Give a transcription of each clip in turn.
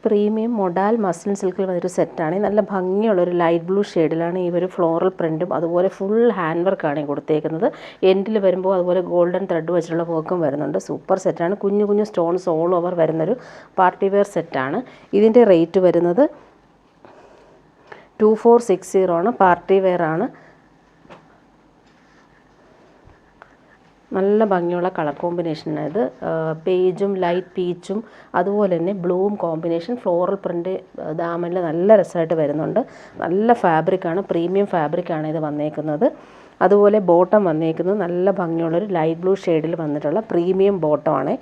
Premium modal muslin സിൽക്കിൽ വന്നൊരു സെറ്റാണ്. നല്ല ഭംഗിയുള്ളൊരു ലൈറ്റ് ബ്ലൂ ഷെയ്ഡിലാണ് ഈ ഒരു ഫ്ലോറൽ പ്രിൻറ്റും അതുപോലെ ഫുൾ ഹാൻഡ് വർക്കാണ് കൊടുത്തേക്കുന്നത്. എൻഡിൽ വരുമ്പോൾ അതുപോലെ ഗോൾഡൻ ത്രെഡ് വെച്ചിട്ടുള്ള വർക്കും വരുന്നുണ്ട്. സൂപ്പർ സെറ്റാണ്. കുഞ്ഞു കുഞ്ഞു സ്റ്റോൺസ് ഓൾ ഓവർ വരുന്നൊരു പാർട്ടി വെയർ സെറ്റാണ്. ഇതിൻ്റെ റേറ്റ് വരുന്നത് 2460 ആണ്. പാർട്ടി വെയർ ആണ്. നല്ല ഭംഗിയുള്ള കളർ കോമ്പിനേഷനാണ് ഇത്. പേജും ലൈറ്റ് പീച്ചും അതുപോലെ തന്നെ ബ്ലൂവും കോമ്പിനേഷൻ ഫ്ലോറൽ പ്രിൻ്റ് ദാമനിൽ നല്ല രസമായിട്ട് വരുന്നുണ്ട്. നല്ല ഫാബ്രിക്കാണ്, പ്രീമിയം ഫാബ്രിക്കാണ് ഇത് വന്നേക്കുന്നത്. അതുപോലെ ബോട്ടം വന്നേക്കുന്നത് നല്ല ഭംഗിയുള്ളൊരു ലൈറ്റ് ബ്ലൂ ഷെയ്ഡിൽ വന്നിട്ടുള്ള പ്രീമിയം ബോട്ടമാണ്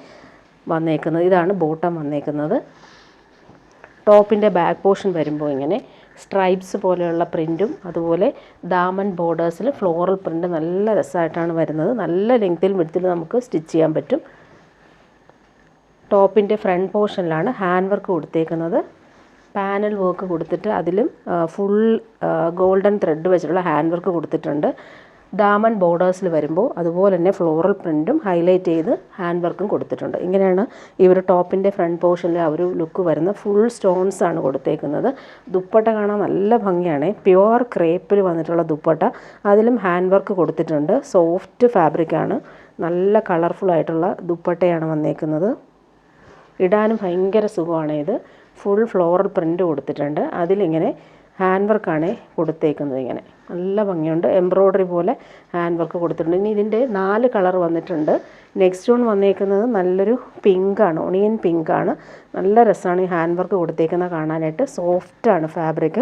വന്നേക്കുന്നത്. ഇതാണ് ബോട്ടം വന്നേക്കുന്നത്. ടോപ്പിൻ്റെ ബാക്ക് പോർഷൻ വരുമ്പോൾ ഇങ്ങനെ സ്ട്രൈപ്സ് പോലെയുള്ള പ്രിൻറ്റും അതുപോലെ ദാമൻ ബോർഡേഴ്സിൽ ഫ്ലോറൽ പ്രിൻ്റ് നല്ല രസമായിട്ടാണ് വരുന്നത്. നല്ല ലെങ്ത്തിൽ വിഡ്ത്തിൽ നമുക്ക് സ്റ്റിച്ച് ചെയ്യാൻ പറ്റും. ടോപ്പിൻ്റെ ഫ്രണ്ട് പോർഷനിലാണ് ഹാൻഡ് വർക്ക് കൊടുത്തേക്കുന്നത്. പാനൽ വർക്ക് കൊടുത്തിട്ട് അതിലും ഫുൾ ഗോൾഡൻ ത്രെഡ് വെച്ചിട്ടുള്ള ഹാൻഡ് വർക്ക് കൊടുത്തിട്ടുണ്ട്. ദാമൻ ബോർഡേഴ്സിൽ വരുമ്പോൾ അതുപോലെ തന്നെ ഫ്ലോറൽ പ്രിൻറ്റും ഹൈലൈറ്റ് ചെയ്ത് ഹാൻഡ് വർക്കും കൊടുത്തിട്ടുണ്ട്. ഇങ്ങനെയാണ് ഈ ഒരു ടോപ്പിൻ്റെ ഫ്രണ്ട് പോർഷനിൽ ആ ഒരു ലുക്ക് വരുന്നത്. ഫുൾ സ്റ്റോൺസ് ആണ് കൊടുത്തേക്കുന്നത്. ദുപ്പട്ട കാണാൻ നല്ല ഭംഗിയാണ്. പ്യുവർ ക്രേപ്പിൽ വന്നിട്ടുള്ള ദുപ്പട്ട, അതിലും ഹാൻഡ് വർക്ക് കൊടുത്തിട്ടുണ്ട്. സോഫ്റ്റ് ഫാബ്രിക്കാണ്. നല്ല കളർഫുൾ ആയിട്ടുള്ള ദുപ്പട്ടയാണ് വന്നേക്കുന്നത്. ഇടാനും ഭയങ്കര സുഖമാണ്. ഇത് ഫുൾ ഫ്ലോറൽ പ്രിൻറ്റ് കൊടുത്തിട്ടുണ്ട്. അതിലിങ്ങനെ ഹാൻഡ് വർക്കാണ് കൊടുത്തേക്കുന്നത്. ഇങ്ങനെ നല്ല ഭംഗിയുണ്ട്. എംബ്രോയ്ഡറി പോലെ ഹാൻഡ് വർക്ക് കൊടുത്തിട്ടുണ്ട്. ഇനി ഇതിൻ്റെ 4 കളർ വന്നിട്ടുണ്ട്. നെക്സ്റ്റ് വൺ വന്നേക്കുന്നത് നല്ലൊരു പിങ്കാണ്, ഒണിയൻ പിങ്കാണ്. നല്ല രസമാണ് ഈ ഹാൻഡ് വർക്ക് കൊടുത്തേക്കുന്നത് കാണാനായിട്ട്. സോഫ്റ്റാണ് ഫാബ്രിക്.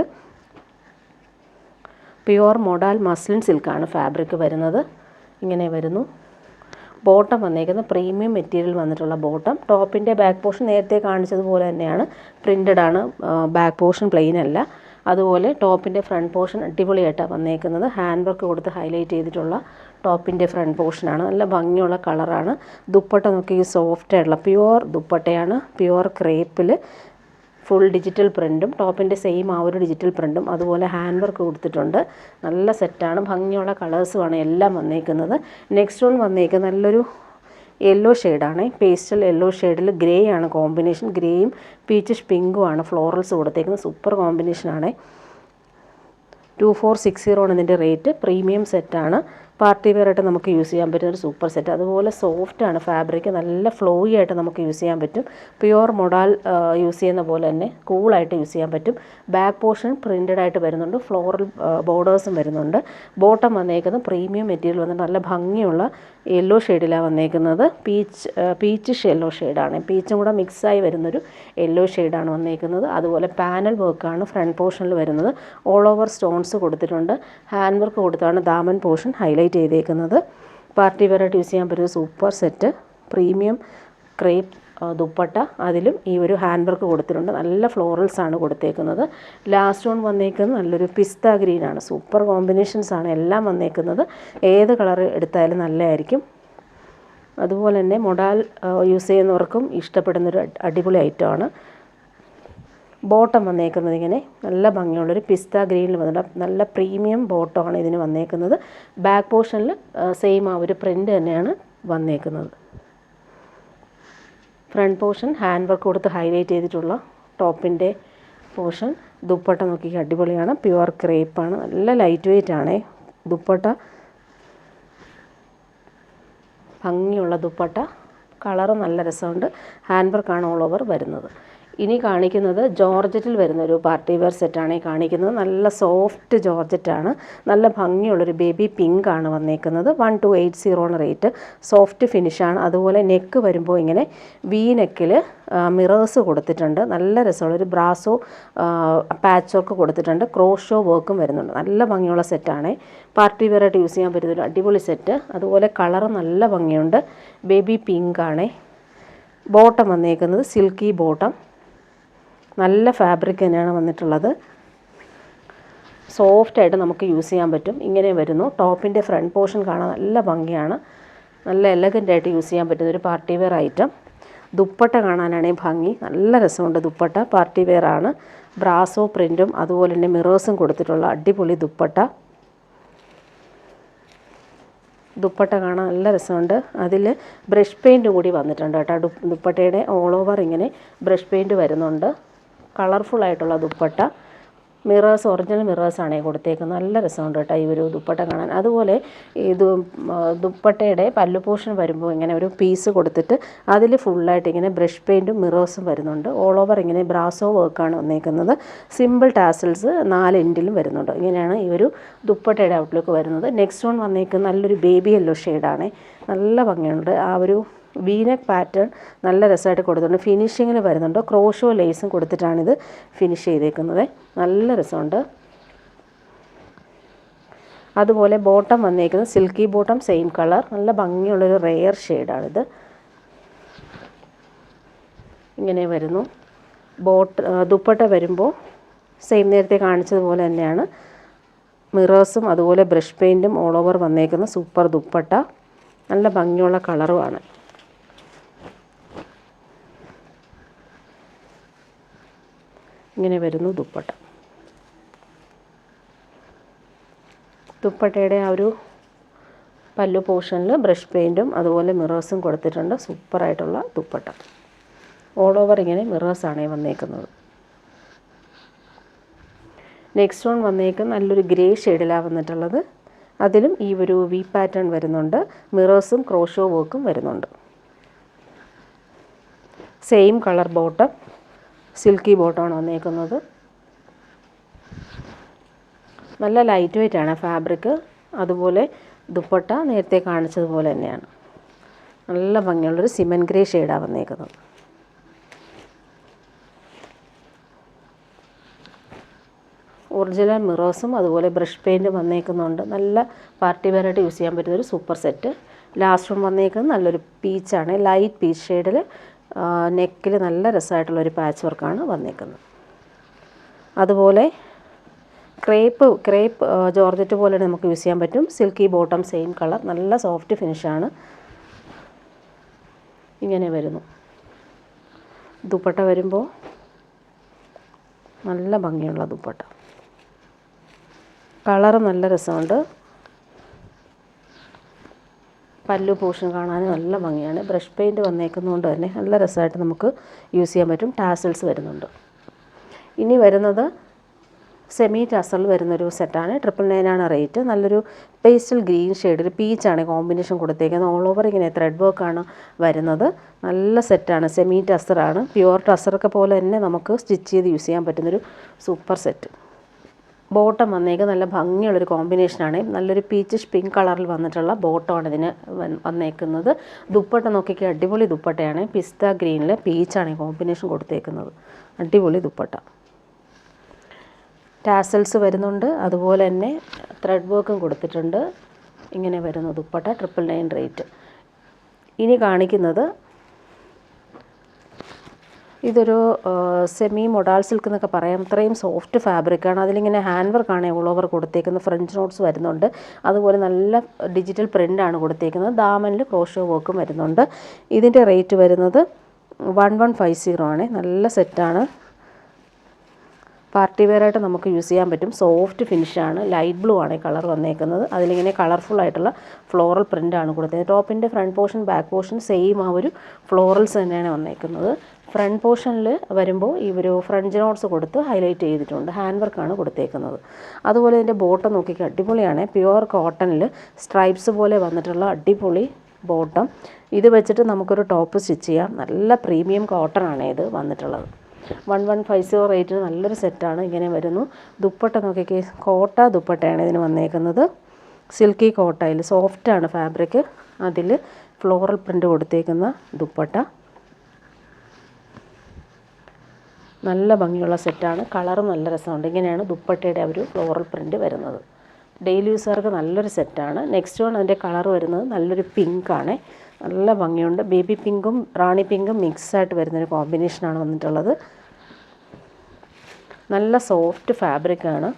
പ്യുവർ മൊഡാൽ മസ്ലിൻ സിൽക്കാണ് ഫാബ്രിക് വരുന്നത്. ഇങ്ങനെ വരുന്നു. ബോട്ടം വന്നേക്കുന്നത് പ്രീമിയം മെറ്റീരിയൽ വന്നിട്ടുള്ള ബോട്ടം. ടോപ്പിൻ്റെ ബാക്ക് പോർഷൻ നേരത്തെ കാണിച്ചതുപോലെ തന്നെയാണ്. പ്രിൻ്റഡ് ആണ്. ബാക്ക് പോർഷൻ പ്ലെയിൻ അല്ല. അതുപോലെ ടോപ്പിൻ്റെ ഫ്രണ്ട് പോർഷൻ അടിപൊളിയായിട്ടാണ് വന്നേക്കുന്നത്. ഹാൻഡ് വർക്ക് കൊടുത്ത് ഹൈലൈറ്റ് ചെയ്തിട്ടുള്ള ടോപ്പിൻ്റെ ഫ്രണ്ട് പോർഷനാണ്. നല്ല ഭംഗിയുള്ള കളറാണ്. ദുപ്പട്ട നോക്കി സോഫ്റ്റ് ആയിട്ടുള്ള പ്യുവർ ദുപ്പട്ടയാണ്. പ്യുവർ ക്രേപ്പിൽ ഫുൾ ഡിജിറ്റൽ പ്രിൻറ്റും ടോപ്പിൻ്റെ സെയിം ആ ഒരു ഡിജിറ്റൽ പ്രിൻറ്റും അതുപോലെ ഹാൻഡ് വർക്ക് കൊടുത്തിട്ടുണ്ട്. നല്ല സെറ്റാണ്. ഭംഗിയുള്ള കളേഴ്സുമാണ് എല്ലാം വന്നേക്കുന്നത്. നെക്സ്റ്റ് വൺ വന്നേക്കുന്നത് നല്ലൊരു യെല്ലോ ഷെയ്ഡാണ്. പേസ്റ്റൽ യെല്ലോ ഷെയ്ഡിൽ ഗ്രേ ആണ് കോമ്പിനേഷൻ. ഗ്രേയും പീച്ചിഷ് പിങ്കും ആണ് ഫ്ലോറൽസ് കൊടുത്തേക്കുന്നത്. സൂപ്പർ കോമ്പിനേഷനാണ്. 2460 ആണ് ഇതിൻ്റെ റേറ്റ്. പ്രീമിയം സെറ്റാണ്. പാർട്ടി വെയർ ആയിട്ട് നമുക്ക് യൂസ് ചെയ്യാൻ പറ്റുന്ന ഒരു സൂപ്പർ സെറ്റ്. അതുപോലെ സോഫ്റ്റാണ് ഫാബ്രിക്. നല്ല ഫ്ലോയി ആയിട്ട് നമുക്ക് യൂസ് ചെയ്യാൻ പറ്റും. പ്യുവർ മൊഡാൽ യൂസ് ചെയ്യുന്ന പോലെ തന്നെ കൂളായിട്ട് യൂസ് ചെയ്യാൻ പറ്റും. ബാക്ക് പോർഷൻ പ്രിൻറ്റഡ് ആയിട്ട് വരുന്നുണ്ട്. ഫ്ലോറൽ ബോർഡേഴ്സും വരുന്നുണ്ട്. ബോട്ടം വന്നേക്കുന്നത് പ്രീമിയം മെറ്റീരിയൽ വന്നിട്ട് നല്ല ഭംഗിയുള്ള യെല്ലോ ഷെയ്ഡിലാണ് വന്നേക്കുന്നത്. പീച്ചിഷ് യെല്ലോ ഷെയ്ഡാണ്. പീച്ചും കൂടെ മിക്സായി വരുന്നൊരു യെല്ലോ ഷെയ്ഡാണ് വന്നേക്കുന്നത്. അതുപോലെ പാനൽ വർക്കാണ് ഫ്രണ്ട് പോർഷനിൽ വരുന്നത്. ഓൾ ഓവർ സ്റ്റോൺസ് കൊടുത്തിട്ടുണ്ട്. ഹാൻഡ് വർക്ക് കൊടുത്താണ് ദാമൻ പോർഷൻ ഹൈലൈറ്റ് ചെയ്തേക്കുന്നത്. പാർട്ടി വെയറായിട്ട് യൂസ് ചെയ്യാൻ പറ്റുന്ന super set. Premium crepe dupatta, അതിലും ഈ ഒരു ഹാൻഡ് വർക്ക് കൊടുത്തിട്ടുണ്ട്. നല്ല ഫ്ലോറൽസ് ആണ് കൊടുത്തേക്കുന്നത്. ലാസ്റ്റ് വൺ വന്നേക്കുന്നത് നല്ലൊരു പിസ്ത ഗ്രീനാണ്. സൂപ്പർ കോമ്പിനേഷൻസ് ആണ് എല്ലാം വന്നേക്കുന്നത്. ഏത് കളർ എടുത്താലും നല്ലതായിരിക്കും. അതുപോലെ തന്നെ മൊഡാൽ യൂസ് ചെയ്യുന്നവർക്കും ഇഷ്ടപ്പെടുന്നൊരു അടിപൊളി ഐറ്റമാണ്. ബോട്ടം വന്നേക്കുന്നത് ഇങ്ങനെ നല്ല ഭംഗിയുള്ളൊരു പിസ്ത ഗ്രീനിൽ വന്നിട്ട് നല്ല പ്രീമിയം ബോട്ടമാണ് ഇതിന് വന്നേക്കുന്നത്. ബാക്ക് പോർഷനിൽ സെയിം ആ ഒരു പ്രിൻ്റ് തന്നെയാണ് വന്നേക്കുന്നത്. ഫ്രണ്ട് പോർഷൻ ഹാൻഡ് വർക്ക് കൊടുത്ത് ഹൈലൈറ്റ് ചെയ്തിട്ടുള്ള ടോപ്പിൻ്റെ പോർഷൻ. ദുപ്പട്ട നോക്കി അടിപൊളിയാണ്. പ്യുവർ ക്രേപ്പാണ്. നല്ല ലൈറ്റ് വെയ്റ്റ് ആണ് ദുപ്പട്ട. ഭംഗിയുള്ള ദുപ്പട്ട. കളറ് നല്ല രസമുണ്ട്. ഹാൻഡ് വർക്കാണ് ഓൾ ഓവർ വരുന്നത്. ഇനി കാണിക്കുന്നത് ജോർജറ്റിൽ വരുന്നൊരു പാർട്ടി വെയർ സെറ്റാണ് ഈ കാണിക്കുന്നത്. നല്ല സോഫ്റ്റ് ജോർജറ്റാണ്. നല്ല ഭംഗിയുള്ളൊരു ബേബി പിങ്ക് ആണ് വന്നേക്കുന്നത്. 1280 ആണ് റേറ്റ്. സോഫ്റ്റ് ഫിനിഷാണ്. അതുപോലെ നെക്ക് വരുമ്പോൾ ഇങ്ങനെ വി നെക്കിൽ മിറേഴ്സ് കൊടുത്തിട്ടുണ്ട്. നല്ല രസമുള്ളൊരു ബ്രാസോ പാച്ച് വർക്ക് കൊടുത്തിട്ടുണ്ട്. ക്രോഷോ വർക്കും വരുന്നുണ്ട്. നല്ല ഭംഗിയുള്ള സെറ്റാണ്. പാർട്ടി വെയറായിട്ട് യൂസ് ചെയ്യാൻ പറ്റുന്നൊരു അടിപൊളി സെറ്റ്. അതുപോലെ കളറ് നല്ല ഭംഗിയുണ്ട്. ബേബി പിങ്ക് ആണ്. ബോട്ടം വന്നേക്കുന്നത് സിൽക്കി ബോട്ടം. നല്ല ഫാബ്രിക് തന്നെയാണ് വന്നിട്ടുള്ളത്. സോഫ്റ്റായിട്ട് നമുക്ക് യൂസ് ചെയ്യാൻ പറ്റും. ഇങ്ങനെ വരുന്നു. ടോപ്പിൻ്റെ ഫ്രണ്ട് പോർഷൻ കാണാൻ നല്ല ഭംഗിയാണ്. നല്ല എലഗൻ്റായിട്ട് യൂസ് ചെയ്യാൻ പറ്റുന്ന ഒരു പാർട്ടി വെയർ ഐറ്റം. ദുപ്പട്ട കാണാനാണെങ്കിൽ ഭംഗി. നല്ല രസമുണ്ട് ദുപ്പട്ട. പാർട്ടി വെയർ ആണ്. ബ്രാസോ പ്രിൻറ്റും അതുപോലെ തന്നെ മിറേഴ്സും കൊടുത്തിട്ടുള്ള അടിപൊളി ദുപ്പട്ട. ദുപ്പട്ട കാണാൻ നല്ല രസമുണ്ട്. അതിൽ ബ്രഷ് പെയിൻറ്റ് കൂടി വന്നിട്ടുണ്ട് കേട്ടോ. ദുപ്പട്ടയുടെ ഓൾ ഓവർ ഇങ്ങനെ ബ്രഷ് പെയിൻറ്റ് വരുന്നുണ്ട്. കളർഫുള്ളായിട്ടുള്ള ദുപ്പട്ട. മിറേഴ്സ് ഒറിജിനൽ മിറേഴ്സാണ് കൊടുത്തേക്കുന്നത്. നല്ല രസമുണ്ട് കേട്ടോ ഈ ഒരു ദുപ്പട്ട കാണാൻ. അതുപോലെ ഇത് ദുപ്പട്ടയുടെ പല്ലു പോർഷൻ വരുമ്പോൾ ഇങ്ങനെ ഒരു പീസ് കൊടുത്തിട്ട് അതിൽ ഫുള്ളായിട്ട് ഇങ്ങനെ ബ്രഷ് പെയിൻറ്റും മിറേഴ്സും വരുന്നുണ്ട്. ഓൾ ഓവർ ഇങ്ങനെ ബ്രാസോ വർക്കാണ് വന്നേക്കുന്നത്. സിമ്പിൾ ടാസിൽസ് 4 എൻഡിലും വരുന്നുണ്ട്. ഇങ്ങനെയാണ് ഈ ഒരു ദുപ്പട്ടയുടെ ഔട്ട്ലുക്ക് വരുന്നത്. നെക്സ്റ്റ് വൺ വന്നേക്കുന്നത് നല്ലൊരു ബേബി യെല്ലോ ഷെയ്ഡാണ്. നല്ല ഭംഗിയുണ്ട്. ആ ഒരു വീനെക്ക് പാറ്റേൺ നല്ല രസമായിട്ട് കൊടുത്തിട്ടുണ്ട്. ഫിനിഷിങ്ങിൽ വരുന്നുണ്ട്. ക്രോഷോ ലേസും കൊടുത്തിട്ടാണിത് ഫിനിഷ് ചെയ്തേക്കുന്നത്. നല്ല രസമുണ്ട്. അതുപോലെ ബോട്ടം വന്നേക്കുന്നത് സിൽക്കി ബോട്ടം, സെയിം കളർ. നല്ല ഭംഗിയുള്ളൊരു റെയർ ഷെയ്ഡാണിത്. ഇങ്ങനെ വരുന്നു. ദുപ്പട്ട വരുമ്പോൾ സെയിം നേരത്തെ കാണിച്ചതുപോലെ തന്നെയാണ്. മിറേഴ്സും അതുപോലെ ബ്രഷ് പെയിൻറ്റും ഓൾ ഓവർ വന്നേക്കുന്ന സൂപ്പർ ദുപ്പട്ട. നല്ല ഭംഗിയുള്ള കളറുമാണ്. ഇങ്ങനെ വരുന്നു ദുപ്പട്ട. ദുപ്പട്ടയുടെ ആ ഒരു പല്ലു പോർഷനിൽ ബ്രഷ് പെയിൻറ്റും അതുപോലെ മിറേഴ്സും കൊടുത്തിട്ടുണ്ട്. സൂപ്പറായിട്ടുള്ള ദുപ്പട്ട. ഓൾ ഓവർ ഇങ്ങനെ മിറേഴ്സാണ് വന്നേക്കുന്നത്. നെക്സ്റ്റ് വൺ വന്നേക്കുന്നത് നല്ലൊരു ഗ്രേ ഷെയ്ഡിലാണ് വന്നിട്ടുള്ളത്. അതിലും ഈ ഒരു വി പാറ്റേൺ വരുന്നുണ്ട്. മിറേഴ്സും ക്രോഷോ വർക്കും വരുന്നുണ്ട്. സെയിം കളർ ബോട്ടം, സിൽക്കി ബോട്ടമാണ് വന്നേക്കുന്നത്. നല്ല ലൈറ്റ് വെയിറ്റ് ആണ് ഫാബ്രിക്. അതുപോലെ ദുപ്പട്ട നേരത്തെ കാണിച്ചതുപോലെ തന്നെയാണ്. നല്ല ഭംഗിയുള്ളൊരു സിമൻറ്റ് ഗ്രേ ഷെയ്ഡാണ് വന്നേക്കുന്നത്. ഒറിജിനൽ മിറേഴ്സും അതുപോലെ ബ്രഷ് പെയിൻറ്റും വന്നേക്കുന്നുണ്ട്. നല്ല പാർട്ടി വെയറായിട്ട് യൂസ് ചെയ്യാൻ പറ്റുന്നൊരു സൂപ്പർ സെറ്റ്. ലാസ്റ്റ് വൺ വന്നേക്കുന്നത് നല്ലൊരു പീച്ചാണ്. ലൈറ്റ് പീച്ച് ഷെയ്ഡിൽ നെക്കിൽ നല്ല രസമായിട്ടുള്ളൊരു പാച്ച് വർക്കാണ് വന്നേക്കുന്നത്. അതുപോലെ ക്രേപ്പ് ജോർജറ്റ് പോലെ നമുക്ക് യൂസ് ചെയ്യാൻ പറ്റും. Silky bottom, same colour. നല്ല സോഫ്റ്റ് ഫിനിഷാണ്. ഇങ്ങനെ വരുന്നു. ദുപ്പട്ട വരുമ്പോൾ നല്ല ഭംഗിയുള്ള ദുപ്പട്ട. കളറ് നല്ല രസമുണ്ട്. പല്ലു പോർഷൻ കാണാൻ നല്ല ഭംഗിയാണ്. ബ്രഷ് പെയിൻറ്റ് വന്നേക്കുന്നതുകൊണ്ട് തന്നെ നല്ല രസമായിട്ട് നമുക്ക് യൂസ് ചെയ്യാൻ പറ്റും. ടാസൽസ് വരുന്നുണ്ട്. ഇനി വരുന്നത് സെമി ടാസൽ വരുന്നൊരു സെറ്റാണ്. 999 റേറ്റ്. നല്ലൊരു പേസ്റ്റൽ ഗ്രീൻ ഷെയ്ഡിൽ പീച്ചാണ് കോമ്പിനേഷൻ കൊടുത്തേക്കുന്നത്. ഓൾ ഓവർ ഇങ്ങനെ ത്രെഡ് വർക്കാണ് വരുന്നത്. നല്ല സെറ്റാണ്. സെമി ടസറാണ്. പ്യുവർ ടസറൊക്കെ പോലെ തന്നെ നമുക്ക് സ്റ്റിച്ച് ചെയ്ത് യൂസ് ചെയ്യാൻ പറ്റുന്നൊരു സൂപ്പർ സെറ്റ്. ബോട്ടം വന്നേക്ക് നല്ല ഭംഗിയുള്ളൊരു കോമ്പിനേഷനാണ്. നല്ലൊരു പീച്ചിഷ് പിങ്ക് കളറിൽ വന്നിട്ടുള്ള ബോട്ടമാണ് ഇതിന് വന്നേക്കുന്നത്. ദുപ്പട്ട നോക്കിക്കുക, അടിപൊളി ദുപ്പട്ടയാണ്. പിസ്ത ഗ്രീനിൽ പീച്ചാണ് കോമ്പിനേഷൻ കൊടുത്തേക്കുന്നത്. അടിപൊളി ദുപ്പട്ട. ടാസൽസ് വരുന്നുണ്ട്. അതുപോലെ തന്നെ ത്രെഡ് വർക്കും കൊടുത്തിട്ടുണ്ട്. ഇങ്ങനെ വരുന്നു ദുപ്പട്ട. 999 റേറ്റ്. ഇനി കാണിക്കുന്നത് ഇതൊരു സെമി മൊഡാൾ സിൽക്ക് എന്നൊക്കെ പറയാം. അത്രയും സോഫ്റ്റ് ഫാബ്രിക്കാണ്. അതിലിങ്ങനെ ഹാൻഡ് വർക്കാണ് ഓൾ ഓവർ കൊടുത്തേക്കുന്നത്. ഫ്രഞ്ച് നോട്ട്സ് വരുന്നുണ്ട്. അതുപോലെ നല്ല ഡിജിറ്റൽ പ്രിൻ്റാണ് കൊടുത്തേക്കുന്നത്. ദാമനിൽ ക്രോഷോ വർക്കും വരുന്നുണ്ട്. ഇതിൻ്റെ റേറ്റ് വരുന്നത് 1150 ആണ്. നല്ല സെറ്റാണ്. പാർട്ടി വെയറായിട്ട് നമുക്ക് യൂസ് ചെയ്യാൻ പറ്റും. സോഫ്റ്റ് ഫിനിഷാണ്. ലൈറ്റ് ബ്ലൂ ആണ് കളർ വന്നേക്കുന്നത്. അതിലിങ്ങനെ കളർഫുൾ ആയിട്ടുള്ള ഫ്ലോറൽ പ്രിൻ്റാണ് കൊടുത്തത്. ടോപ്പിൻ്റെ front portion back portion same ആ ഒരു ഫ്ലോറൽസ് തന്നെയാണ് വന്നേക്കുന്നത്. ഫ്രണ്ട് പോർഷനിൽ വരുമ്പോൾ ഈ ഒരു ഫ്രഞ്ച് നോട്ട്സ് കൊടുത്ത് ഹൈലൈറ്റ് ചെയ്തിട്ടുണ്ട്. ഹാൻഡ് വർക്കാണ് കൊടുത്തേക്കുന്നത്. അതുപോലെ ഇതിൻ്റെ ബോട്ടം നോക്കിക്കുക, അടിപൊളിയാണ്. പ്യുവർ കോട്ടണിൽ സ്ട്രൈപ്സ് പോലെ വന്നിട്ടുള്ള അടിപൊളി ബോട്ടം. ഇത് വെച്ചിട്ട് നമുക്കൊരു ടോപ്പ് സ്റ്റിച്ച് ചെയ്യാം. നല്ല പ്രീമിയം കോട്ടണാണ് ഇത് വന്നിട്ടുള്ളത്. 1150 റേറ്റിന് നല്ലൊരു സെറ്റാണ്. ഇങ്ങനെ വരുന്നു. ദുപ്പട്ട നോക്കിക്കേ, കോട്ട ദുപ്പട്ടയാണ് ഇതിന് വന്നേക്കുന്നത്. സിൽക്കി കോട്ടയിൽ സോഫ്റ്റാണ് ഫാബ്രിക്. അതിൽ ഫ്ലോറൽ പ്രിൻ്റ് കൊടുത്തേക്കുന്ന ദുപ്പട്ട. നല്ല ഭംഗിയുള്ള സെറ്റാണ്. കളറും നല്ല രസമുണ്ട്. ഇങ്ങനെയാണ് ദുപ്പട്ടയുടെ ഒരു ഫ്ലോറൽ പ്രിൻ്റ് വരുന്നത്. ഡെയിലി യൂസർക്ക് നല്ലൊരു സെറ്റാണ്. നെക്സ്റ്റ് വൺ അതിൻ്റെ കളർ വരുന്നത് നല്ലൊരു പിങ്കാണ്. നല്ല ഭംഗിയുണ്ട്. ബേബി പിങ്കും റാണി പിങ്കും മിക്സായിട്ട് വരുന്നൊരു കോമ്പിനേഷനാണ് വന്നിട്ടുള്ളത്. നല്ല സോഫ്റ്റ് ഫാബ്രിക്കാണ്.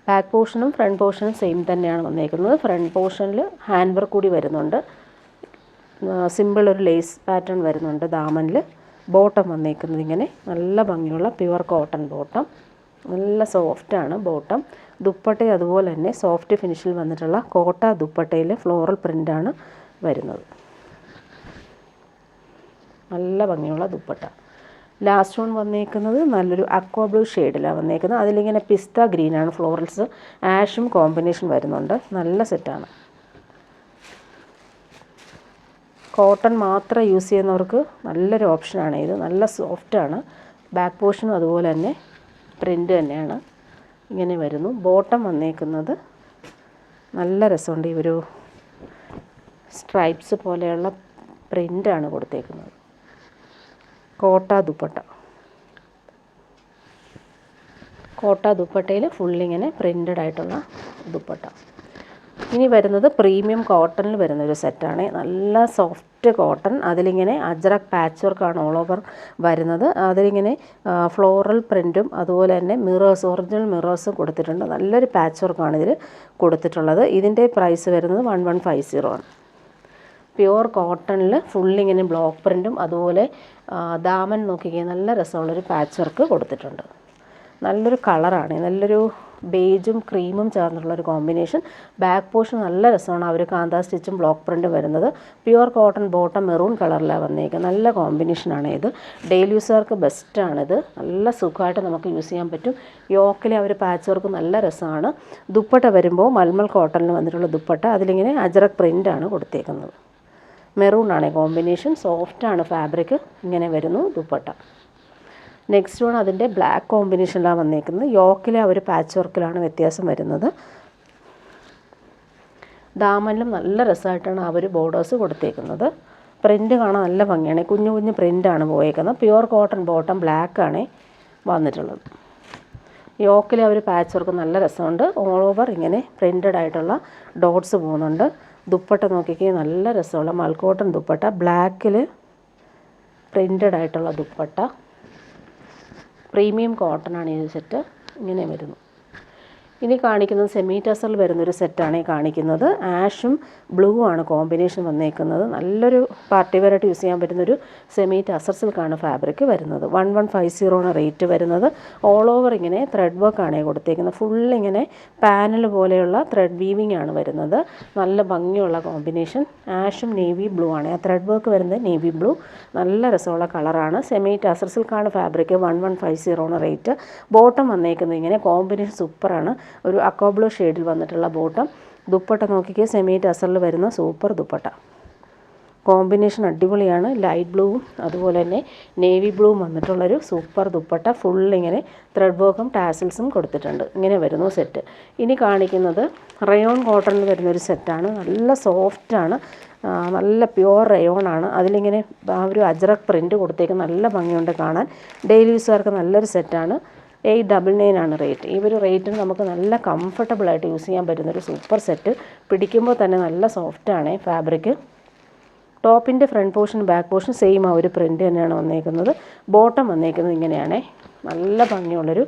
ബാക്ക് പോർഷനും ഫ്രണ്ട് പോർഷനും സെയിം തന്നെയാണ് വന്നേക്കുന്നത്. ഫ്രണ്ട് പോർഷനിൽ ഹാൻഡ് വർക്ക് കൂടി വരുന്നുണ്ട്. സിമ്പിൾ ഒരു ലേസ് പാറ്റേൺ വരുന്നുണ്ട് ദാമനിൽ. ബോട്ടം വന്നേക്കുന്നത് ഇങ്ങനെ നല്ല ഭംഗിയുള്ള പ്യുവർ കോട്ടൺ ബോട്ടം. നല്ല സോഫ്റ്റാണ് ബോട്ടം. ദുപ്പട്ട അതുപോലെ തന്നെ സോഫ്റ്റ് ഫിനിഷിൽ വന്നിട്ടുള്ള കോട്ട ദുപ്പട്ടയിൽ ഫ്ലോറൽ പ്രിൻ്റാണ് വരുന്നത്. നല്ല ഭംഗിയുള്ള ദുപ്പട്ട. ലാസ്റ്റ് വൺ വന്നേക്കുന്നത് നല്ലൊരു അക്വാ ബ്ലൂ ഷെയ്ഡിലാണ് വന്നേക്കുന്നത്. അതിലിങ്ങനെ പിസ്ത ഗ്രീനാണ് ഫ്ലോറൽസ്, ആഷും കോമ്പിനേഷൻ വരുന്നുണ്ട്. നല്ല സെറ്റാണ്. കോട്ടൺ മാത്രം യൂസ് ചെയ്യുന്നവർക്ക് നല്ലൊരു ഓപ്ഷനാണ് ഇത്. നല്ല സോഫ്റ്റാണ്. ബാക്ക് പോർഷനും അതുപോലെ തന്നെ പ്രിൻ്റ് തന്നെയാണ്. ഇങ്ങനെ വരുന്നു. ബോട്ടം വന്നേക്കുന്നത് നല്ല രസമുണ്ട്. ഈ ഒരു സ്ട്രൈപ്സ് പോലെയുള്ള പ്രിൻ്റാണ് കൊടുത്തേക്കുന്നത്. കോട്ട ദുപ്പട്ടയിൽ ഫുള്ളിങ്ങനെ പ്രിൻ്റഡ് ആയിട്ടുള്ള ദുപ്പട്ട. ഇനി വരുന്നത് പ്രീമിയം കോട്ടണിൽ വരുന്നൊരു സെറ്റാണ്. നല്ല സോഫ്റ്റ് കോട്ടൺ. അതിലിങ്ങനെ അജ്രക് പാച്ച് വർക്കാണ് ഓൾ ഓവർ വരുന്നത്. അതിലിങ്ങനെ ഫ്ലോറൽ പ്രിൻറ്റും അതുപോലെ തന്നെ മിറേഴ്സ്, ഒറിജിനൽ മിറേഴ്സും കൊടുത്തിട്ടുണ്ട്. നല്ലൊരു പാച്ച് വർക്കാണ് ഇതിൽ കൊടുത്തിട്ടുള്ളത്. ഇതിൻ്റെ പ്രൈസ് വരുന്നത് 1150 ആണ്. പ്യുവർ കോട്ടണിൽ ഫുള്ളിങ്ങനെ ബ്ലോക്ക് പ്രിൻറ്റും അതുപോലെ ദാമൻ നോക്കിക്കേ നല്ല രസമുള്ളൊരു പാച്ച് വർക്ക് കൊടുത്തിട്ടുണ്ട്. നല്ലൊരു കളറാണ്. നല്ലൊരു ബേജും ക്രീമും ചേർന്നിട്ടുള്ളൊരു കോമ്പിനേഷൻ. ബാക്ക് പോർഷൻ നല്ല രസമാണ്. ആ ഒരു കാന്താ സ്റ്റിച്ചും ബ്ലോക്ക് പ്രിൻറ്റും വരുന്നത്. പ്യുവർ കോട്ടൺ ബോട്ടം മെറൂൺ കളറിലാണ് വന്നേക്കുന്നത്. നല്ല കോമ്പിനേഷനാണ് ഇത്. ഡെയിലി യൂസുകാർക്ക് ബെസ്റ്റാണിത്. നല്ല സുഖമായിട്ട് നമുക്ക് യൂസ് ചെയ്യാൻ പറ്റും. യോക്കിലെ ആ ഒരു പാച്ച് വർക്ക് നല്ല രസമാണ്. ദുപ്പട്ട വരുമ്പോൾ മൽമൽ കോട്ടണിൽ വന്നിട്ടുള്ള ദുപ്പട്ട. അതിലിങ്ങനെ അജ്രക് പ്രിൻ്റാണ് കൊടുത്തേക്കുന്നത്. മെറൂൺ ആണ് കോമ്പിനേഷൻ. സോഫ്റ്റാണ് ഫാബ്രിക്. ഇങ്ങനെ വരുന്നു ദുപ്പട്ട. നെക്സ്റ്റ് വൺ അതിൻ്റെ ബ്ലാക്ക് കോമ്പിനേഷനിലാണ് വന്നേക്കുന്നത്. യോക്കിലെ ആ ഒരു പാച്ച് വർക്കിലാണ് വ്യത്യാസം വരുന്നത്. ദാമനിലും നല്ല രസമായിട്ടാണ് ആ ഒരു ബോർഡേഴ്സ് കൊടുത്തേക്കുന്നത്. പ്രിൻ്റ് കാണാൻ നല്ല ഭംഗിയാണ്. കുഞ്ഞു കുഞ്ഞു പ്രിൻ്റാണ് പോയേക്കുന്നത്. പ്യുവർ കോട്ടൺ ബോട്ടം ബ്ലാക്കാണ് വന്നിട്ടുള്ളത്. യോക്കിലെ ആ ഒരു പാച്ച് വർക്ക് നല്ല രസമുണ്ട്. ഓൾ ഓവർ ഇങ്ങനെ പ്രിൻ്റഡ് ആയിട്ടുള്ള ഡോട്ട്സ് പോകുന്നുണ്ട്. ദുപ്പട്ട നോക്കിക്കേ നല്ല രസമുള്ള മൽക്കോട്ടൺ ദുപ്പട്ട. ബ്ലാക്കിൽ പ്രിൻ്റഡ് ആയിട്ടുള്ള ദുപ്പട്ട. പ്രീമിയം കോട്ടണാണ് ഈ സെറ്റ്. ഇങ്ങനെ വരുന്നു. ഇനി കാണിക്കുന്നത് സെമി ടസറിൽ വരുന്നൊരു സെറ്റാണ് ഈ കാണിക്കുന്നത്. ആഷും ബ്ലൂ ആണ് കോമ്പിനേഷൻ വന്നേക്കുന്നത്. നല്ലൊരു പാർട്ടി വെയറായിട്ട് യൂസ് ചെയ്യാൻ പറ്റുന്നൊരു സെമി ടസർ സിൽക്കാണ് ഫാബ്രിക് വരുന്നത്. 1150 ആണ് റേറ്റ് വരുന്നത്. ഓൾ ഓവർ ഇങ്ങനെ ത്രെഡ് വർക്കാണ് കൊടുത്തേക്കുന്നത്. ഫുള്ളിങ്ങനെ പാനൽ പോലെയുള്ള ത്രെഡ് വീവിംഗ് ആണ് വരുന്നത്. നല്ല ഭംഗിയുള്ള കോമ്പിനേഷൻ. ആഷും നേവി ബ്ലൂ ആണ് ആ ത്രെഡ് വർക്ക് വരുന്നത്. നേവി ബ്ലൂ നല്ല രസമുള്ള കളറാണ്. Semi tussar സിൽക്കാണ് fabric. 1150 ആണ് റേറ്റ്. ബോട്ടം വന്നേക്കുന്നത് ഇങ്ങനെ കോമ്പിനേഷൻ സൂപ്പറാണ്. ഒരു അക്വാ ബ്ലൂ ഷെയ്ഡിൽ വന്നിട്ടുള്ള ബോട്ടം. ദുപ്പട്ട നോക്കിക്കേ സെമി ടസറിൽ വരുന്ന സൂപ്പർ ദുപ്പട്ട. കോമ്പിനേഷൻ അടിപൊളിയാണ്. ലൈറ്റ് ബ്ലൂവും അതുപോലെ തന്നെ നേവി ബ്ലൂവും വന്നിട്ടുള്ളൊരു സൂപ്പർ ദുപ്പട്ട. ഫുള്ളിങ്ങനെ ത്രെഡ് വർക്കും ടാസിൽസും കൊടുത്തിട്ടുണ്ട്. ഇങ്ങനെ വരുന്നു സെറ്റ്. ഇനി കാണിക്കുന്നത് റയോൺ കോട്ടണിൽ വരുന്നൊരു സെറ്റാണ്. നല്ല സോഫ്റ്റാണ്. നല്ല പ്യുവർ റയോണാണ്. അതിലിങ്ങനെ ആ ഒരു അജ്രക് പ്രിൻ്റ് കൊടുത്തേക്ക് നല്ല ഭംഗിയുണ്ട് കാണാൻ. ഡെയിലി യൂസുകാർക്ക് നല്ലൊരു സെറ്റാണ്. 899 ആണ് റേറ്റ്. ഈ ഒരു റേറ്റിന് നമുക്ക് നല്ല കംഫർട്ടബിളായിട്ട് യൂസ് ചെയ്യാൻ പറ്റുന്നൊരു സൂപ്പർ സെറ്റ്. പിടിക്കുമ്പോൾ തന്നെ നല്ല സോഫ്റ്റാണ് ഫാബ്രിക്. ടോപ്പിൻ്റെ front portion back portion same ആ ഒരു പ്രിൻ്റ് തന്നെയാണ് വന്നേക്കുന്നത്. ബോട്ടം വന്നേക്കുന്നത് ഇങ്ങനെയാണ്. നല്ല ഭംഗിയുള്ളൊരു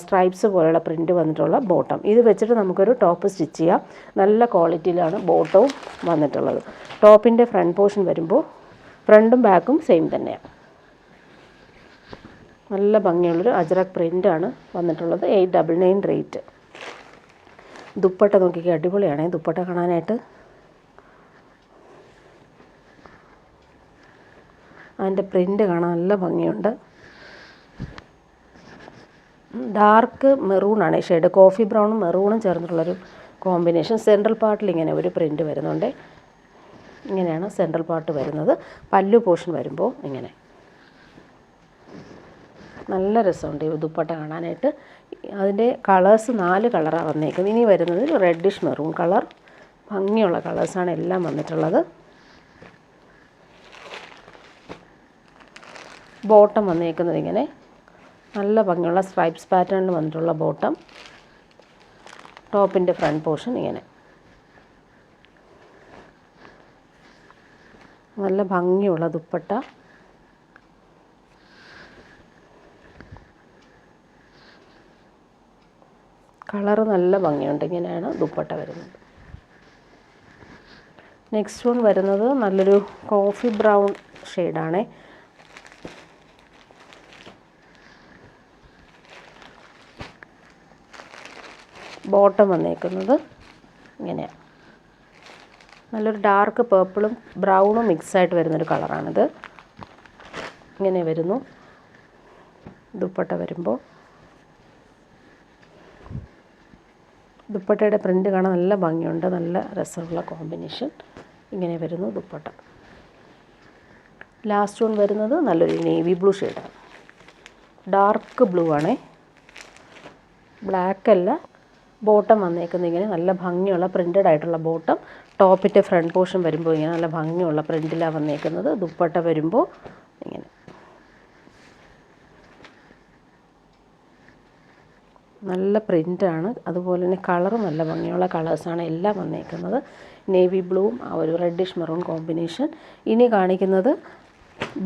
സ്ട്രൈപ്സ് പോലെയുള്ള പ്രിൻ്റ് വന്നിട്ടുള്ള ബോട്ടം. ഇത് വെച്ചിട്ട് നമുക്കൊരു ടോപ്പ് സ്റ്റിച്ച് ചെയ്യാം. നല്ല ക്വാളിറ്റിയിലാണ് ബോട്ടവും വന്നിട്ടുള്ളത്. ടോപ്പിൻ്റെ ഫ്രണ്ട് പോർഷൻ വരുമ്പോൾ ഫ്രണ്ടും ബാക്കും സെയിം തന്നെയാണ്. നല്ല ഭംഗിയുള്ളൊരു അജ്രക് പ്രിൻ്റാണ് വന്നിട്ടുള്ളത്. 899 റേറ്റ്. ദുപ്പട്ട നോക്കിക്കുക അടിപൊളിയാണ് ദുപ്പട്ട കാണാനായിട്ട്. അതിൻ്റെ പ്രിൻ്റ് കാണാൻ നല്ല ഭംഗിയുണ്ട്. ഡാർക്ക് മെറൂണാണ് ഷെയ്ഡ്. കോഫി ബ്രൗണും മെറൂണും ചേർന്നിട്ടുള്ളൊരു കോമ്പിനേഷൻ. സെൻട്രൽ പാർട്ടിൽ ഇങ്ങനെ ഒരു പ്രിൻ്റ് വരുന്നുണ്ട്. ഇങ്ങനെയാണ് സെൻട്രൽ പാർട്ട് വരുന്നത്. പല്ലു പോർഷൻ വരുമ്പോൾ ഇങ്ങനെ നല്ല രസമുണ്ട് ഈ ദുപ്പട്ട കാണാനായിട്ട്. അതിൻ്റെ കളേഴ്സ് 4 കളറാണ് വന്നേക്കുന്നത്. ഇനി വരുന്നത് റെഡിഷ് മെറൂൺ കളർ. ഭംഗിയുള്ള കളേഴ്സാണ് എല്ലാം വന്നിട്ടുള്ളത്. ബോട്ടം വന്നേക്കുന്നത് ഇങ്ങനെ നല്ല ഭംഗിയുള്ള സ്ട്രൈപ്സ് പാറ്റേണിൽ വന്നിട്ടുള്ള ബോട്ടം. ടോപ്പിൻ്റെ ഫ്രണ്ട് പോർഷൻ ഇങ്ങനെ നല്ല ഭംഗിയുള്ള ദുപ്പട്ട. കളറ് നല്ല ഭംഗിയുണ്ട്. ഇങ്ങനെയാണ് ദുപ്പട്ട വരുന്നത്. നെക്സ്റ്റ് വൺ വരുന്നത് നല്ലൊരു കോഫി ബ്രൗൺ ഷെയ്ഡാണ്. ബോട്ടം വന്നേക്കുന്നത് ഇങ്ങനെയാണ്. നല്ലൊരു ഡാർക്ക് പേർപ്പിളും ബ്രൗണും മിക്സായിട്ട് വരുന്നൊരു കളറാണിത്. ഇങ്ങനെ വരുന്നു ദുപ്പട്ട വരുമ്പോൾ. ദുപ്പട്ടയുടെ പ്രിൻ്റ് കാണാൻ നല്ല ഭംഗിയുണ്ട്, നല്ല രസമുള്ള കോമ്പിനേഷൻ. ഇങ്ങനെ വരുന്നു ദുപ്പട്ട. ലാസ്റ്റ് വൺ വരുന്നത് നല്ലൊരു നേവി ബ്ലൂ ഷെയ്ഡാണ്, ഡാർക്ക് ബ്ലൂ ആണേ, ബ്ലാക്ക് അല്ല. ബോട്ടം വന്നേക്കുന്നത് ഇങ്ങനെ നല്ല ഭംഗിയുള്ള പ്രിൻ്റഡ് ആയിട്ടുള്ള ബോട്ടം. ടോപ്പിൻ്റെ ഫ്രണ്ട് പോർഷൻ വരുമ്പോൾ ഇങ്ങനെ നല്ല ഭംഗിയുള്ള പ്രിൻ്റിലാണ് വന്നേക്കുന്നത്. ദുപ്പട്ട വരുമ്പോൾ ഇങ്ങനെ നല്ല പ്രിൻ്റാണ്. അതുപോലെ തന്നെ കളറ് നല്ല ഭംഗിയുള്ള കളേഴ്സാണ് എല്ലാം വന്നേക്കുന്നത്. നേവി ബ്ലൂവും ആ ഒരു റെഡിഷ് മെറൂൺ കോമ്പിനേഷൻ. ഇനി കാണിക്കുന്നത്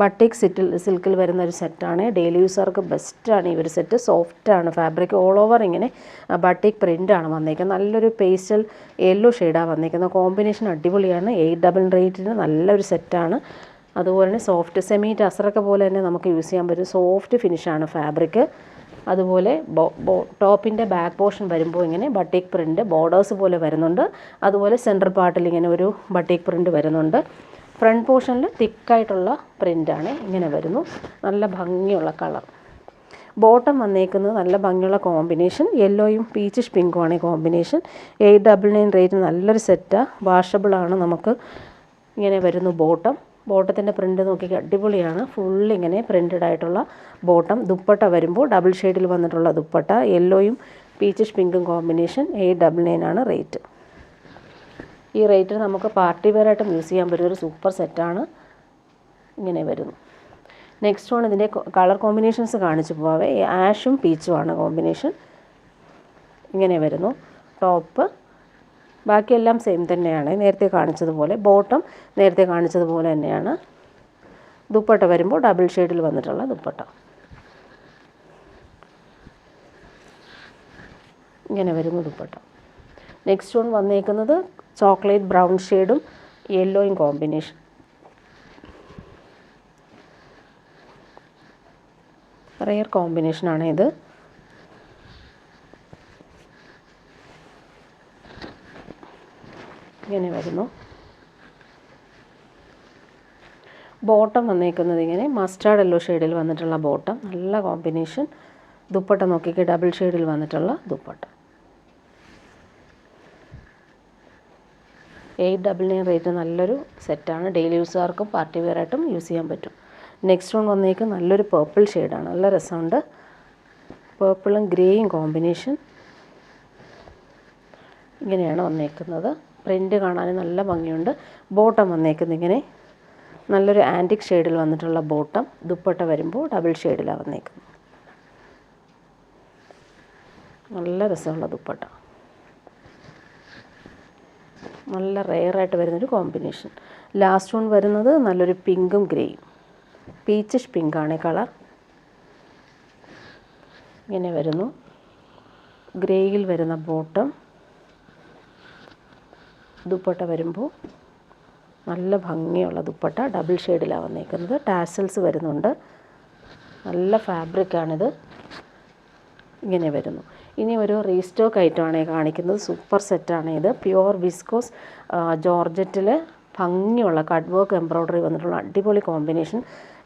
ബട്ടിക് സിൽക്കിൽ വരുന്ന ഒരു സെറ്റാണ്. ഡെയിലി യൂസർക്ക് ബെസ്റ്റാണ് ഈ ഒരു സെറ്റ്. സോഫ്റ്റാണ് ഫാബ്രിക്, ഓൾ ഓവർ ഇങ്ങനെ ബട്ടിക് പ്രിൻ്റാണ് വന്നേക്കുന്നത്. നല്ലൊരു പേസ്റ്റൽ യെല്ലോ ഷെയ്ഡാണ് വന്നേക്കുന്നത്. കോമ്പിനേഷൻ അടിപൊളിയാണ്. 888 നല്ലൊരു സെറ്റാണ്. അതുപോലെ തന്നെ സോഫ്റ്റ് സെമി ടസറൊക്കെ പോലെ തന്നെ നമുക്ക് യൂസ് ചെയ്യാൻ പറ്റും. സോഫ്റ്റ് ഫിനിഷാണ് ഫാബ്രിക്. അതുപോലെ ടോപ്പിൻ്റെ ബാക്ക് പോർഷൻ വരുമ്പോൾ ഇങ്ങനെ ബട്ടിക് പ്രിൻ്റ് ബോർഡേഴ്സ് പോലെ വരുന്നുണ്ട്. അതുപോലെ സെൻട്രൽ പാർട്ടിൽ ഇങ്ങനെ ഒരു ബട്ടിക് പ്രിൻ്റ് വരുന്നുണ്ട്. ഫ്രണ്ട് പോർഷനിൽ തിക്കായിട്ടുള്ള പ്രിൻ്റാണ് ഇങ്ങനെ വരുന്നു. നല്ല ഭംഗിയുള്ള കളർ. ബോട്ടം വന്നേക്കുന്നത് നല്ല ഭംഗിയുള്ള കോമ്പിനേഷൻ, യെല്ലോയും പീച്ചിഷ് പിങ്കുമാണ് ഈ കോമ്പിനേഷൻ. 899 റേറ്റ് നല്ലൊരു സെറ്റാണ്. വാഷബിളാണ്. നമുക്ക് ഇങ്ങനെ വരുന്നു ബോട്ടം. ബോട്ടത്തിൻ്റെ പ്രിൻ്റ് നോക്കി അടിപൊളിയാണ്. ഫുള്ളിങ്ങനെ പ്രിൻ്റഡ് ആയിട്ടുള്ള ബോട്ടം. ദുപ്പട്ട വരുമ്പോൾ ഡബിൾ ഷെയ്ഡിൽ വന്നിട്ടുള്ള ദുപ്പട്ട, യെല്ലോയും പീച്ചിഷ് പിങ്കും കോമ്പിനേഷൻ. 899 ആണ് റേറ്റ്. ഈ റേറ്റിൽ നമുക്ക് പാർട്ടി വെയർ ആയിട്ടും യൂസ് ചെയ്യാൻ പറ്റുന്ന ഒരു സൂപ്പർ സെറ്റാണ്. ഇങ്ങനെ വരുന്നു. നെക്സ്റ്റ് വൺ ഇതിൻ്റെ കളർ കോമ്പിനേഷൻസ് കാണിച്ചു പോവാവേ. ആഷും പീച്ചുമാണ് കോമ്പിനേഷൻ. ഇങ്ങനെ വരുന്നു ടോപ്പ്. ബാക്കിയെല്ലാം സെയിം തന്നെയാണ്, നേരത്തെ കാണിച്ചതുപോലെ. ബോട്ടം നേരത്തെ കാണിച്ചതുപോലെ തന്നെയാണ്. ദുപ്പട്ട വരുമ്പോൾ ഡബിൾ ഷെയ്ഡിൽ വന്നിട്ടുള്ള ദുപ്പട്ട. ഇങ്ങനെ വരുന്നു ദുപ്പട്ട. നെക്സ്റ്റ് വൺ വന്നേക്കുന്നത് ചോക്ലേറ്റ് ബ്രൗൺ ഷെയ്ഡും യെല്ലോയും കോമ്പിനേഷൻ. റെയർ കോമ്പിനേഷനാണ് ഇത്. ഇങ്ങനെ വരുന്നു. ബോട്ടം വന്നേക്കുന്നത് ഇങ്ങനെ മസ്റ്റാർഡ് യെല്ലോ ഷെയ്ഡിൽ വന്നിട്ടുള്ള ബോട്ടം. നല്ല കോമ്പിനേഷൻ. ദുപ്പട്ട നോക്കിക്ക് ഡബിൾ ഷെയ്ഡിൽ വന്നിട്ടുള്ള ദുപ്പട്ട. 899 റേറ്റ് നല്ലൊരു സെറ്റാണ്. ഡെയിലി യൂസുകാർക്കും പാർട്ടി വെയർ ആയിട്ടും യൂസ് ചെയ്യാൻ പറ്റും. നെക്സ്റ്റ് വൺ വന്നേക്ക് നല്ലൊരു പേർപ്പിൾ ഷെയ്ഡാണ്, നല്ല രസമുണ്ട്. പേർപ്പിളും ഗ്രേയും കോമ്പിനേഷൻ. ഇങ്ങനെയാണ് വന്നേക്കുന്നത്. പ്രിൻ്റ് കാണാൻ നല്ല ഭംഗിയുണ്ട്. ബോട്ടം വന്നേക്കുന്നത് ഇങ്ങനെ നല്ലൊരു ആൻറ്റിക് ഷെയ്ഡിൽ വന്നിട്ടുള്ള ബോട്ടം. ദുപ്പട്ട വരുമ്പോൾ ഡബിൾ ഷെയ്ഡിലാണ് വന്നേക്കുന്നത്. നല്ല രസമുള്ള ദുപ്പട്ട. നല്ല റെയറായിട്ട് വരുന്നൊരു കോമ്പിനേഷൻ. ലാസ്റ്റ് വൺ വരുന്നത് നല്ലൊരു പിങ്കും ഗ്രേയും. Peachish പിങ്കാണ് colour. ഇങ്ങനെ വരുന്നു. ഗ്രേയിൽ വരുന്ന ബോട്ടം. ദുപ്പട്ട വരുമ്പോൾ നല്ല ഭംഗിയുള്ള ദുപ്പട്ട. ഡബിൾ ഷെയ്ഡിലാണ് വന്നേക്കുന്നത്. ടാസൽസ് വരുന്നുണ്ട്. നല്ല ഫാബ്രിക്കാണിത്. ഇങ്ങനെ വരുന്നു. ഇനി ഒരു റീസ്റ്റോക്ക് ഐറ്റമാണ് കാണിക്കുന്നത്. സൂപ്പർ സെറ്റാണ് ഇത്. പ്യുവർ വിസ്കോസ് ജോർജറ്റിൽ ഭംഗിയുള്ള കട്ട് വർക്ക് എംബ്രോയ്ഡറി വന്നിട്ടുള്ള അടിപൊളി കോമ്പിനേഷൻ.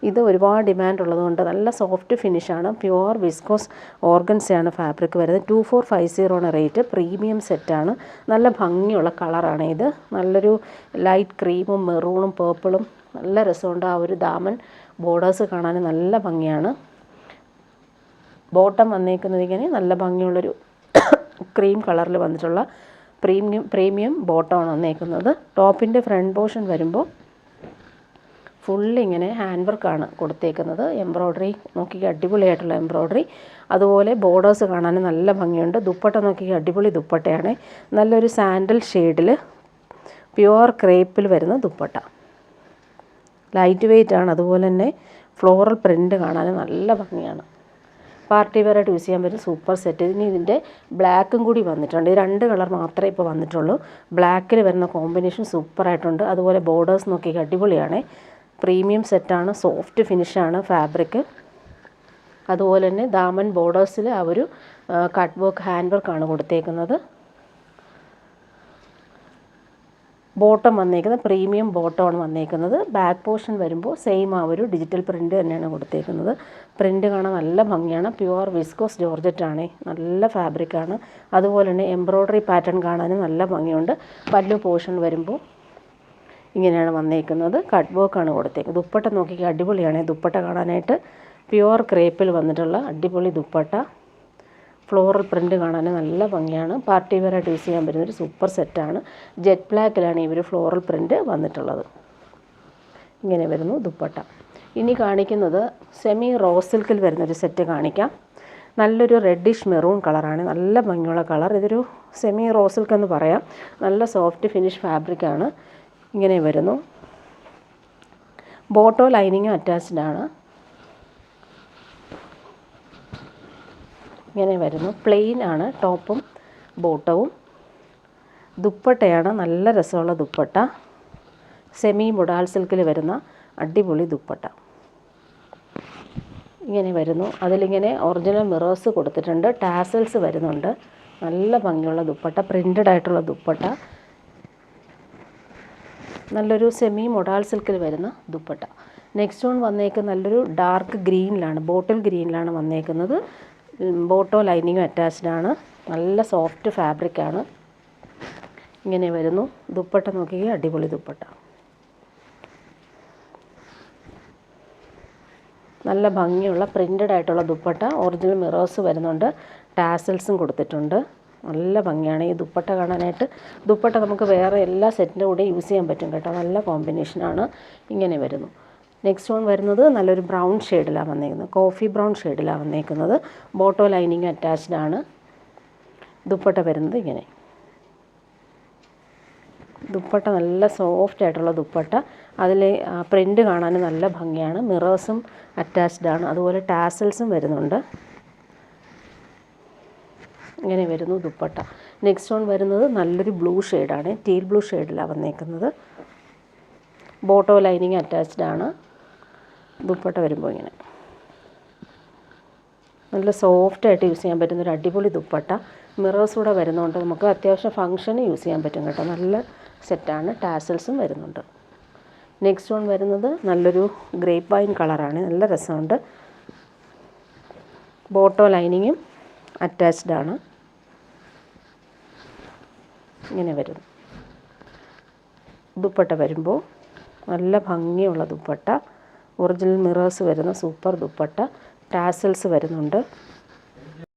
ഇത് ഒരുപാട് ഡിമാൻഡ് ഉള്ളതുകൊണ്ട് നല്ല സോഫ്റ്റ് ഫിനിഷാണ്. പ്യുവർ വിസ്കോസ് ഓർഗൻസയാണ് ഫാബ്രിക് വരുന്നത്. 2450 ആണ് റേറ്റ്. പ്രീമിയം സെറ്റാണ്. നല്ല ഭംഗിയുള്ള കളറാണ് ഇത്. നല്ലൊരു ലൈറ്റ് ക്രീമും മെറൂണും പേർപ്പിളും നല്ല രസമുണ്ട്. ആ ഒരു ദാമൻ ബോർഡേഴ്സ് കാണാൻ നല്ല ഭംഗിയാണ്. ബോട്ടം വന്നേക്കുന്നത് ഇങ്ങനെ നല്ല ഭംഗിയുള്ളൊരു ക്രീം കളറിൽ വന്നിട്ടുള്ള പ്രീമിയം ബോട്ടമാണ് വന്നേക്കുന്നത്. ടോപ്പിൻ്റെ ഫ്രണ്ട് പോർഷൻ വരുമ്പോൾ ഫുള്ളിങ്ങനെ ഹാൻഡ് വർക്കാണ് കൊടുത്തേക്കുന്നത്. എംബ്രോയ്ഡറി നോക്കി അടിപൊളിയായിട്ടുള്ള എംബ്രോയ്ഡറി. അതുപോലെ ബോർഡേഴ്സ് കാണാൻ നല്ല ഭംഗിയുണ്ട്. ദുപ്പട്ട നോക്കി അടിപൊളി ദുപ്പട്ടയാണ്. നല്ലൊരു സാൻഡൽ ഷെയ്ഡിൽ പ്യുവർ ക്രേപ്പിൽ വരുന്ന ദുപ്പട്ട. ലൈറ്റ് വെയ്റ്റ് ആണ്. അതുപോലെ തന്നെ ഫ്ലോറൽ പ്രിൻ്റ് കാണാൻ നല്ല ഭംഗിയാണ്. പാർട്ടി വെയർ ആയിട്ട് യൂസ് ചെയ്യാൻ പറ്റും സൂപ്പർ സെറ്റ്. ഇനി ഇതിൻ്റെ ബ്ലാക്കും കൂടി വന്നിട്ടുണ്ട്. ഈ 2 കളർ മാത്രമേ ഇപ്പോൾ വന്നിട്ടുള്ളൂ. ബ്ലാക്കിൽ വരുന്ന കോമ്പിനേഷൻ സൂപ്പറായിട്ടുണ്ട്. അതുപോലെ ബോർഡേഴ്സ് നോക്കി അടിപൊളിയാണ്. പ്രീമിയം സെറ്റാണ്. സോഫ്റ്റ് ഫിനിഷാണ് ഫാബ്രിക്. അതുപോലെ തന്നെ ദാമൻ ബോർഡേഴ്സിൽ ആ ഒരു കട്ട് വർക്ക് ഹാൻഡ് വർക്കാണ് കൊടുത്തേക്കുന്നത്. ബോട്ടം വന്നേക്കുന്നത് പ്രീമിയം ബോട്ടമാണ് വന്നേക്കുന്നത്. ബാക്ക് പോർഷൻ വരുമ്പോൾ സെയിം ആ ഒരു ഡിജിറ്റൽ പ്രിൻ്റ് തന്നെയാണ് കൊടുത്തേക്കുന്നത്. പ്രിൻ്റ് കാണാൻ നല്ല ഭംഗിയാണ്. പ്യുവർ വിസ്കോസ് ജോർജറ്റാണ്, നല്ല ഫാബ്രിക്കാണ്. അതുപോലെ തന്നെ എംബ്രോയ്ഡറി പാറ്റേൺ കാണാനും നല്ല ഭംഗിയുണ്ട്. പല്ലു പോർഷൻ വരുമ്പോൾ ഇങ്ങനെയാണ് വന്നേക്കുന്നത്. കട്ട് വർക്കാണ് കൊടുത്തേക്കുന്നത്. ദുപ്പട്ട നോക്കിക്കുക, അടിപൊളിയാണ് ദുപ്പട്ട കാണാനായിട്ട്. പ്യുവർ ക്രേപ്പിൽ വന്നിട്ടുള്ള അടിപൊളി ദുപ്പട്ട. ഫ്ലോറൽ പ്രിൻ്റ് കാണാൻ നല്ല ഭംഗിയാണ്. പാർട്ടി വെയറായിട്ട് യൂസ് ചെയ്യാൻ പറ്റുന്നൊരു സൂപ്പർ സെറ്റാണ്. ജെറ്റ് ബ്ലാക്കിലാണ് ഇവർ ഫ്ലോറൽ പ്രിൻ്റ് വന്നിട്ടുള്ളത്. ഇങ്ങനെ വരുന്നു ദുപ്പട്ട. ഇനി കാണിക്കുന്നത് സെമി റോസ് സിൽക്കിൽ വരുന്നൊരു സെറ്റ് കാണിക്കാം. നല്ലൊരു റെഡിഷ് മെറൂൺ കളറാണ്, നല്ല ഭംഗിയുള്ള കളർ. ഇതൊരു സെമി റോസ് സിൽക്ക് എന്ന് പറയാം. നല്ല സോഫ്റ്റ് ഫിനിഷ് ഫാബ്രിക്കാണ്. ഇങ്ങനെ വരുന്നു. ബോട്ടോ ലൈനിങ്ങും അറ്റാച്ച്ഡ് ആണ്. ഇങ്ങനെ വരുന്നു. പ്ലെയിൻ ആണ് ടോപ്പും ബോട്ടവും. ദുപ്പട്ടയാണ് നല്ല രസമുള്ള ദുപ്പട്ട. സെമി മുഡാൽ സിൽക്കിൽ വരുന്ന അടിപൊളി ദുപ്പട്ട ഇങ്ങനെ വരുന്നു. അതിലിങ്ങനെ ഒറിജിനൽ മിറേഴ്സ് കൊടുത്തിട്ടുണ്ട്. ടാസൽസ് വരുന്നുണ്ട്. നല്ല ഭംഗിയുള്ള ദുപ്പട്ട, പ്രിൻ്റഡ് ആയിട്ടുള്ള ദുപ്പട്ട. നല്ലൊരു സെമി മൊഡാൾ സിൽക്കിൽ വരുന്ന ദുപ്പട്ട. നെക്സ്റ്റ് വൺ വന്നേക്കുന്നത് നല്ലൊരു ഡാർക്ക് ഗ്രീനിലാണ്, ബോട്ടിൽ ഗ്രീനിലാണ് വന്നേക്കുന്നത്. ബോട്ടോ ലൈനിങ്ങും അറ്റാച്ച്ഡ് ആണ്. നല്ല സോഫ്റ്റ് ഫാബ്രിക്കാണ്. ഇങ്ങനെ വരുന്നു. ദുപ്പട്ട നോക്കിയാൽ അടിപൊളി ദുപ്പട്ട, നല്ല ഭംഗിയുള്ള പ്രിൻ്റഡ് ആയിട്ടുള്ള ദുപ്പട്ട. ഒറിജിനൽ മിറേഴ്സ് വരുന്നുണ്ട്. ടാസൽസും കൊടുത്തിട്ടുണ്ട്. നല്ല ഭംഗിയാണ് ഈ ദുപ്പട്ട കാണാനായിട്ട്. ദുപ്പട്ട നമുക്ക് വേറെ എല്ലാ സെറ്റിൻ്റെ കൂടെ യൂസ് ചെയ്യാൻ പറ്റും കേട്ടോ, നല്ല കോമ്പിനേഷനാണ്. ഇങ്ങനെ വരുന്നു. നെക്സ്റ്റ് വൺ വരുന്നത് നല്ലൊരു ബ്രൗൺ ഷെയ്ഡിലാണ് വന്നേക്കുന്നത്, കോഫി ബ്രൗൺ ഷെയ്ഡിലാണ് വന്നേക്കുന്നത്. ബോട്ടോ ലൈനിങ് അറ്റാച്ച്ഡ് ആണ്. ദുപ്പട്ട വരുന്നത് ഇങ്ങനെ. ദുപ്പട്ട നല്ല സോഫ്റ്റ് ആയിട്ടുള്ള ദുപ്പട്ട. അതിൽ പ്രിൻ്റ് കാണാൻ നല്ല ഭംഗിയാണ്. മിറേഴ്സും അറ്റാച്ച്ഡ് ആണ്. അതുപോലെ ടാസൽസും വരുന്നുണ്ട്. ഇങ്ങനെ വരുന്നു ദുപ്പട്ട. നെക്സ്റ്റ് വൺ വരുന്നത് നല്ലൊരു ബ്ലൂ ഷെയ്ഡാണ്, ടീൽ ബ്ലൂ ഷെയ്ഡിലാണ് വന്നേക്കുന്നത്. ബോട്ടോ ലൈനിങ് അറ്റാച്ച്ഡ് ആണ്. ദുപ്പട്ട വരുമ്പോൾ ഇങ്ങനെ നല്ല സോഫ്റ്റായിട്ട് യൂസ് ചെയ്യാൻ പറ്റുന്നൊരു അടിപൊളി ദുപ്പട്ട. മിറേഴ്സ് കൂടെ വരുന്നതുകൊണ്ട് നമുക്ക് അത്യാവശ്യം ഫങ്ഷന് യൂസ് ചെയ്യാൻ പറ്റും കേട്ടോ, നല്ല സെറ്റാണ്. ടാസൽസും വരുന്നുണ്ട്. നെക്സ്റ്റ് വൺ വരുന്നത് നല്ലൊരു ഗ്രേപ്പ് വൈൻ കളറാണ്, നല്ല രസമുണ്ട്. ബോട്ടോ ലൈനിങ്ങും അറ്റാച്ച്ഡ് ആണ്. ഇങ്ങനെ വരുന്നു. ദുപ്പട്ട വരുമ്പോൾ നല്ല ഭംഗിയുള്ള ദുപ്പട്ട. ഒറിജിനൽ മിറേഴ്സ് വരുന്ന സൂപ്പർ ദുപ്പട്ട. ടാസൽസ് വരുന്നുണ്ട്.